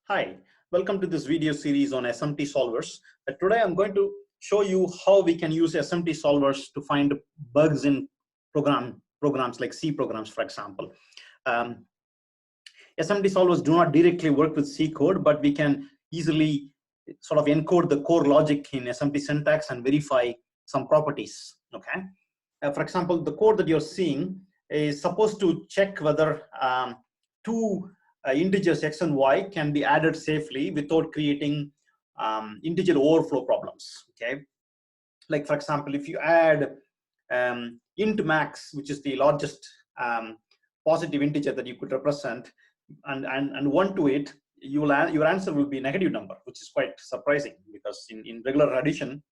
Hi, welcome to this video series on SMT solvers. Today I'm going to show you how we can use SMT solvers to find bugs in programs like C programs, for example. SMT solvers do not directly work with C code, but we can easily sort of encode the core logic in SMT syntax and verify some properties. Okay. For example, the code that you're seeing is supposed to check whether two integers x and y can be added safely without creating integer overflow problems. Okay, like for example, if you add int max, which is the largest positive integer that you could represent, and 1 to it, your answer will be a negative number, which is quite surprising because in regular addition,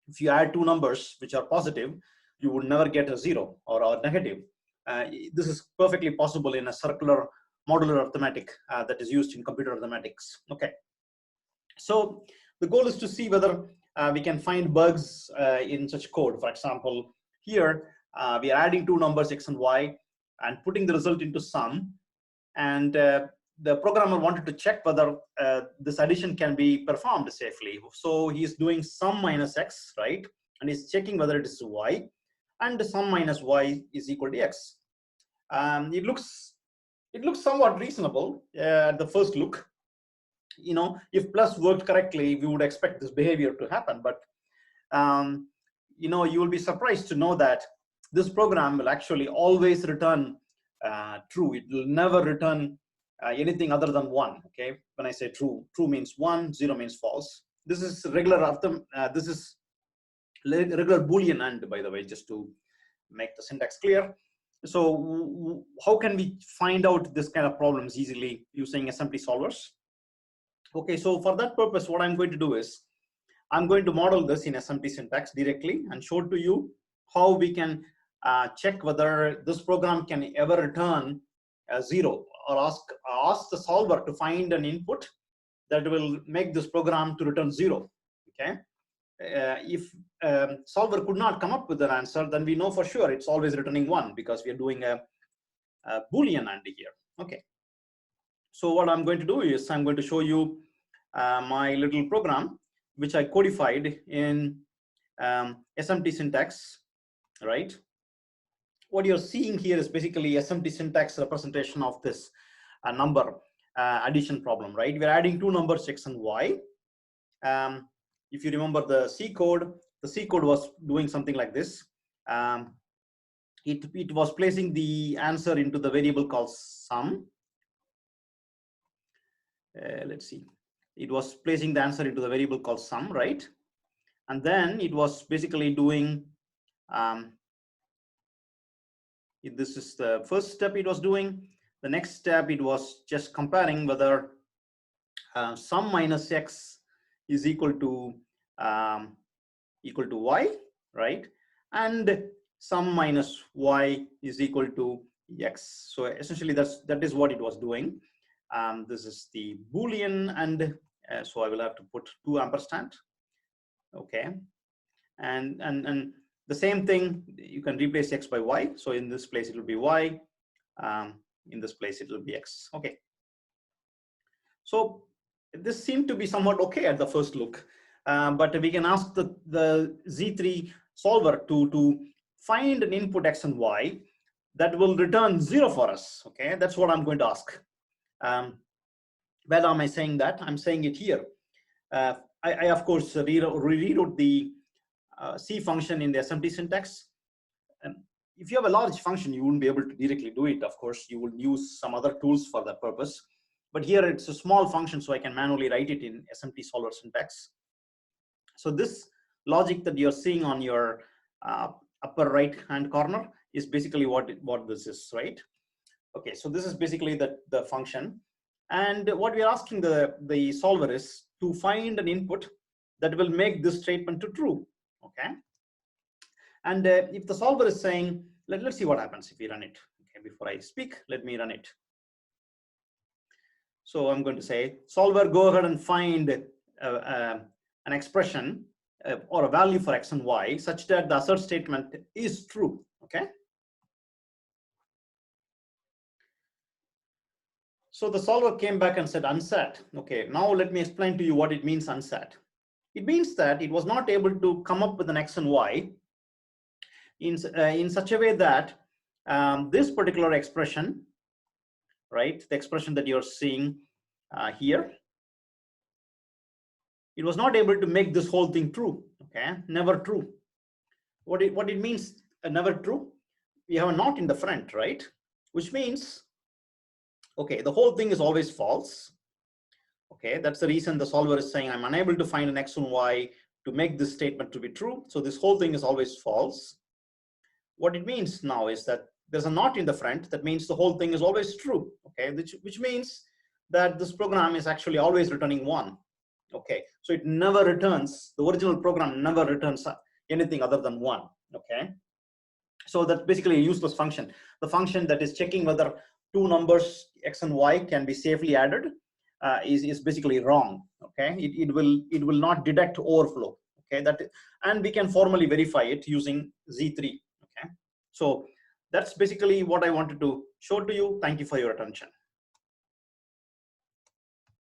if you add two numbers which are positive, you would never get a 0 or a negative. This is perfectly possible in a circular modular arithmetic that is used in computer arithmetics. Okay, so the goal is to see whether we can find bugs in such code. For example, here we are adding two numbers x and y and putting the result into sum, and the programmer wanted to check whether this addition can be performed safely. So he's doing sum minus x, right, and he's checking whether it is y, and sum minus y is equal to x. It looks somewhat reasonable at the first look. You know, if plus worked correctly, we would expect this behavior to happen. But you know, you will be surprised to know that this program will actually always return true. It will never return anything other than 1. Okay, when I say true, true means 1, 0 means false. This is regular this is regular Boolean AND, by the way, just to make the syntax clear. So how can we find out this kind of problems easily using SMT solvers? Okay, so for that purpose, what I'm going to do is I'm going to model this in SMT syntax directly and show to you how we can check whether this program can ever return a 0, or ask the solver to find an input that will make this program to return 0. Okay, if solver could not come up with an answer, then we know for sure it's always returning 1 because we are doing a Boolean AND here. Okay, so what I'm going to do is I'm going to show you my little program which I codified in SMT syntax, right? What you're seeing here is basically SMT syntax representation of this number addition problem, right? We're adding two numbers x and y. If you remember the C code was doing something like this. It was placing the answer into the variable called sum. Let's see. It was placing the answer into the variable called sum, right? And then it was basically doing, this is the first step it was doing. The next step, it was just comparing whether sum minus x is equal to y, right? And sum minus y is equal to x. So essentially that is what it was doing. This is the Boolean, and so I will have to put 2 ampersand. Okay, and the same thing, you can replace x by y. So in this place it will be y, in this place it will be x. Okay, so this seemed to be somewhat okay at the first look, but we can ask the Z3 solver to find an input x and y that will return 0 for us. Okay, that's what I'm going to ask. Where am I saying that? I'm saying it here. I of course rewrote the C function in the SMT syntax. If you have a large function, you wouldn't be able to directly do it. Of course, you would use some other tools for that purpose. But here it's a small function, so I can manually write it in SMT solver syntax. So this logic that you're seeing on your upper right hand corner is basically what this is, right? Okay, so this is basically the function. And what we're asking the solver is to find an input that will make this statement to true. Okay, and if the solver is saying, let's see what happens if we run it. Okay, before I speak, let me run it. So I'm going to say, solver, go ahead and find an expression or a value for x and y such that the assert statement is true. Okay, So the solver came back and said unsat. Okay, now let me explain to you what it means unsat. It means that it was not able to come up with an X and Y in such a way that this particular expression, right, the expression that you're seeing here, it was not able to make this whole thing true. Okay, never true. What it means never true? We have a not in the front, right? Which means, okay, the whole thing is always false. Okay, that's the reason the solver is saying I'm unable to find an X and Y to make this statement to be true. So this whole thing is always false. What it means now is that there's a not in the front. That means the whole thing is always true. Okay, which means that this program is actually always returning 1. Okay, so it never returns, the original program never returns anything other than 1. Okay, so that's basically a useless function. The function that is checking whether two numbers X and Y can be safely added is basically wrong. Okay, it will not detect overflow. Okay, and we can formally verify it using Z3. Okay, so that's basically what I wanted to show to you. Thank you for your attention.